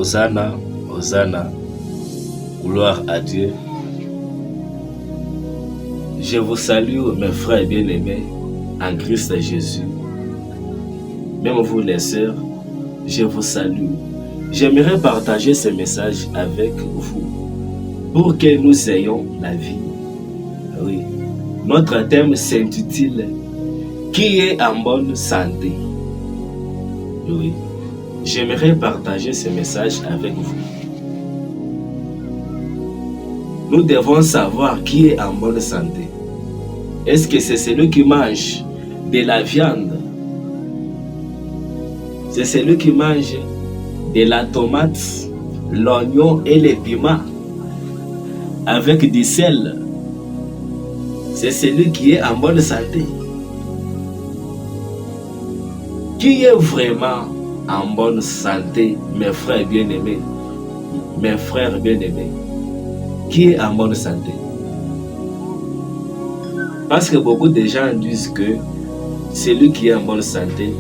Hosanna, Hosanna, gloire à Dieu. Je vous salue, mes frères bien-aimés, en Christ Jésus. Même vous, les sœurs, je vous salue. J'aimerais partager ce message avec vous pour que nous ayons la vie. Oui. Notre thème s'intitule « Qui est en bonne santé ?» Oui. J'aimerais partager ce message avec vous. Nous devons savoir qui est en bonne santé. Est-ce que c'est celui qui mange de la viande? C'est celui qui mange de la tomate, l'oignon et les piments avec du sel? C'est celui qui est en bonne santé. Qui est vraiment en bonne santé, mes frères bien-aimés, mes frères bien-aimés? Qui est en bonne santé? Parce que beaucoup de gens disent que celui qui est en bonne santé,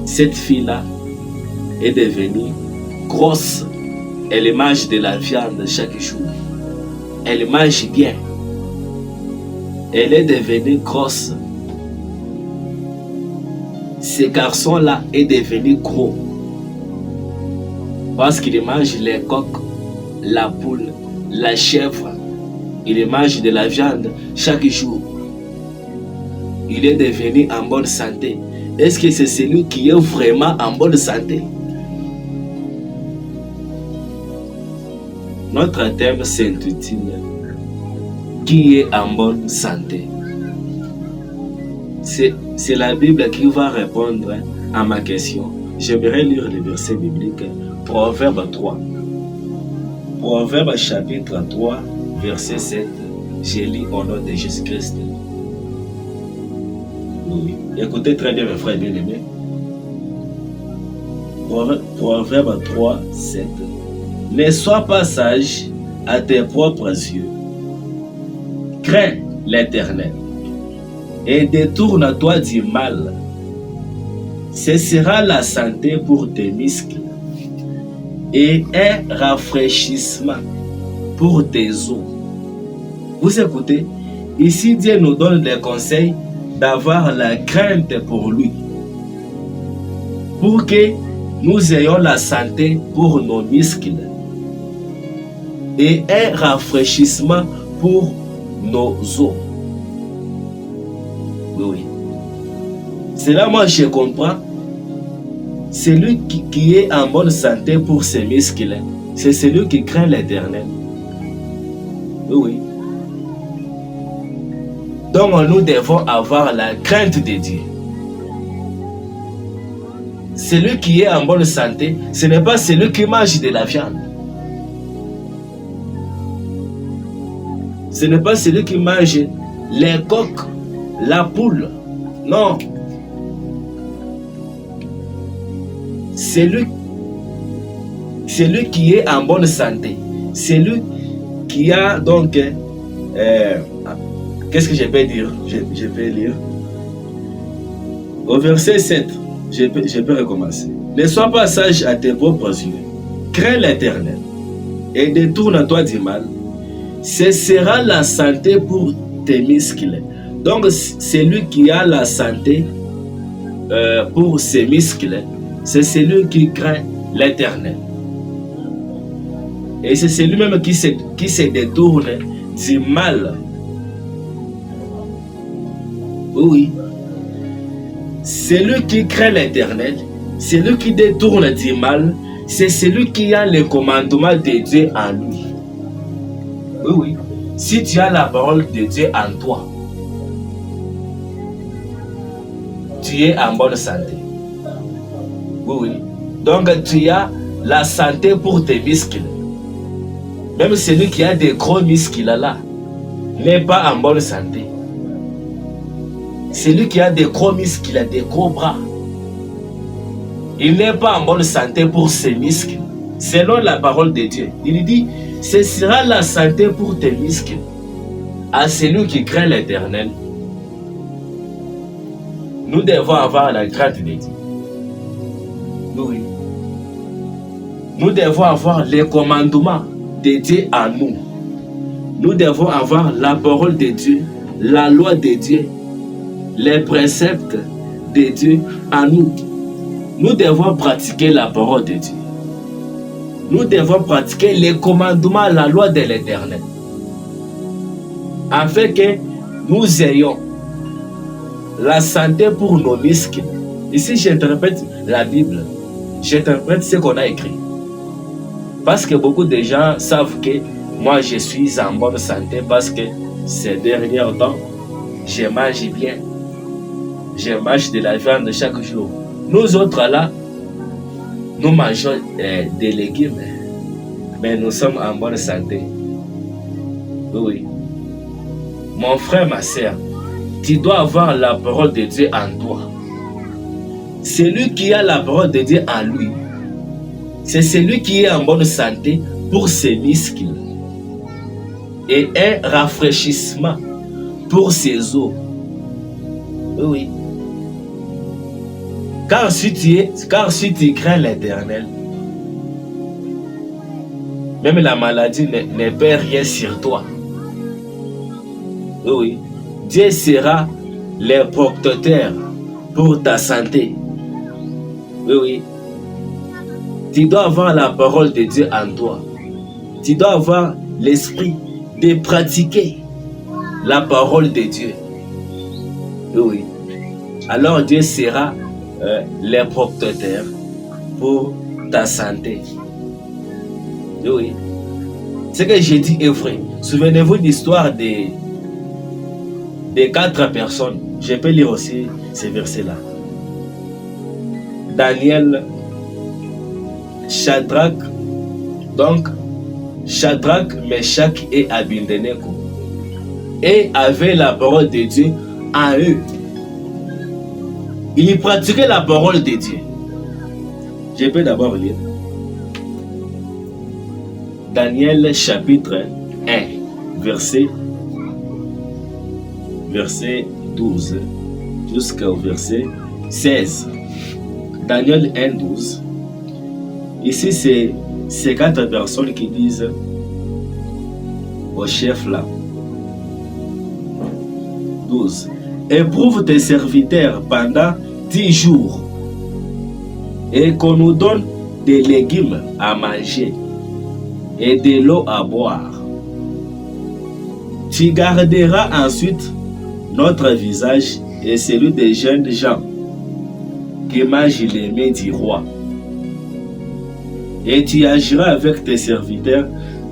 cette fille-là est devenue grosse. Elle mange de la viande chaque jour. Elle mange bien. Elle est devenue grosse. Ce garçon-là est devenu gros. Parce qu'il mange les coqs, la poule, la chèvre. Il mange de la viande chaque jour. Il est devenu en bonne santé. Est-ce que c'est celui qui est vraiment en bonne santé? Notre thème s'intitule « Qui est en bonne santé ?» C'est la Bible qui va répondre à ma question. J'aimerais lire le verset biblique, Proverbe 3. Proverbe chapitre 3, verset 7. Je lis au nom de Jésus-Christ. Oui. Écoutez très bien, mes frères bien-aimés. Proverbe 3, 7. Ne sois pas sage à tes propres yeux. Crains l'Éternel et détourne-toi du mal. Ce sera la santé pour tes muscles et un rafraîchissement pour tes os. Vous écoutez, ici Dieu nous donne des conseils d'avoir la crainte pour lui, pour que nous ayons la santé pour nos muscles et un rafraîchissement pour nos os. Oui. C'est là moi je comprends. Celui qui est en bonne santé pour ses muscles, c'est celui qui craint l'Éternel. Oui. Donc nous devons avoir la crainte de Dieu. Celui qui est en bonne santé, ce n'est pas celui qui mange de la viande. Ce n'est pas celui qui mange les coqs, la poule. Non. Celui qui est en bonne santé, celui qui a donc... qu'est-ce que je peux dire? Je vais lire. Au verset 7, je peux recommencer. Ne sois pas sage à tes propres yeux. Crains l'Éternel et détourne-toi du mal. Ce sera la santé pour tes muscles. Donc, celui qui a la santé pour ses muscles, c'est celui qui craint l'Éternel. Et c'est celui-même qui se détourne du mal. Oui. Celui qui craint l'Éternel, celui qui détourne du mal, c'est celui qui a le commandement de Dieu en lui. Oui, oui. Si tu as la parole de Dieu en toi, tu es en bonne santé. Oui, oui. Donc tu as la santé pour tes muscles. Même celui qui a des gros muscles là, n'est pas en bonne santé. Celui qui a des gros muscles, des gros bras, il n'est pas en bonne santé pour ses muscles. Selon la parole de Dieu, il dit, ce sera la santé pour tes muscles à celui qui craint l'Éternel. Nous devons avoir la crainte de Dieu. Oui. nous devons avoir les commandements de Dieu à nous. Nous devons avoir la parole de Dieu, la loi de Dieu, les préceptes de Dieu à nous. Nous devons pratiquer la parole de Dieu. Nous devons pratiquer les commandements, la loi de l'Éternel, afin que nous ayons la santé pour nos muscles. Ici, j'interprète la Bible. J'interprète ce qu'on a écrit. Parce que beaucoup de gens savent que moi, je suis en bonne santé parce que ces derniers temps, je mange bien. Je mange de la viande chaque jour. Nous autres là, nous mangeons des légumes, mais nous sommes en bonne santé. Oui. Mon frère, ma soeur, tu dois avoir la parole de Dieu en toi. Celui qui a la parole de Dieu en lui, c'est celui qui est en bonne santé pour ses muscles et un rafraîchissement pour ses os. Oui. Car si tu crains l'Éternel, même la maladie ne peut rien sur toi. Oui. Dieu sera le protecteur pour ta santé. Oui. Tu dois avoir la parole de Dieu en toi. Tu dois avoir l'esprit de pratiquer la parole de Dieu. Oui. Alors Dieu sera le protecteur pour ta santé. Oui. Ce que j'ai dit est vrai. Souvenez-vous de l'histoire des 4 personnes. Je peux lire aussi ces versets-là. Daniel, Shadrach, Meshach et Abednego, et avaient la parole de Dieu en eux. Ils pratiquaient la parole de Dieu. Je peux d'abord lire. Daniel chapitre 1, verset 12 jusqu'au verset 16. Daniel 1, 12. Ici, c'est ces 4 personnes qui disent au chef là. 12. Éprouve tes serviteurs pendant 10 jours et qu'on nous donne des légumes à manger et de l'eau à boire. Tu garderas ensuite notre visage et celui des jeunes gens qui mangent les mets du roi. Et tu agiras avec tes serviteurs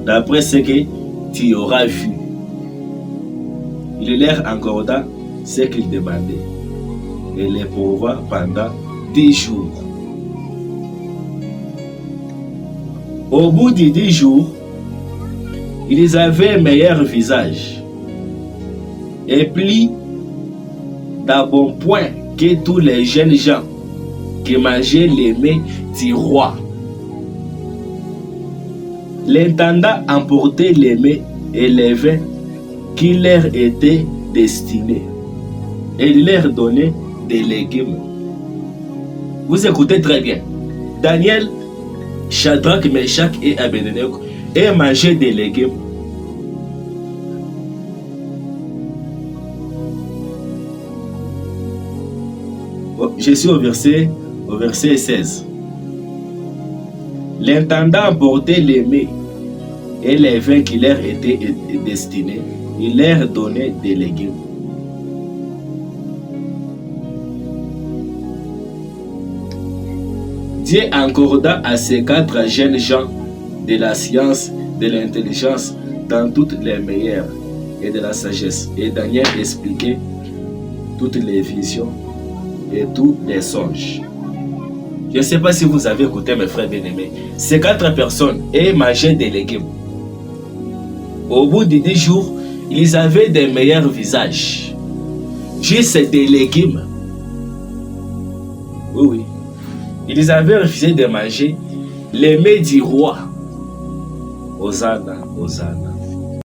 d'après ce que tu auras vu. Il leur accorda ce qu'ils demandaient et les pourvoit pendant 10 jours. Au bout de 10 jours, ils avaient un meilleur visage et plus d'embonpoint que tous les jeunes gens qui mangeaient les mets du roi. L'intendant emportait les mets et les vins qui leur étaient destinés et il leur donnait des légumes. Vous écoutez très bien. Daniel, Shadrach, Meshach et Abednego et mangeaient des légumes. Je suis au verset 16. L'intendant emportait les mets et les vins qui leur étaient destinés. Il leur donnait des légumes. Dieu accorda à ces 4 jeunes gens de la science, de l'intelligence dans toutes les meilleures et de la sagesse. Et Daniel expliquait toutes les visions et tous les songes. Je ne sais pas si vous avez écouté mes frères bien-aimés. Ces 4 personnes et mangeaient des légumes. Au bout de 10 jours, ils avaient des meilleurs visages. Juste des légumes. Oui. Ils avaient refusé de manger les mets du roi. Hosanna, Hosanna.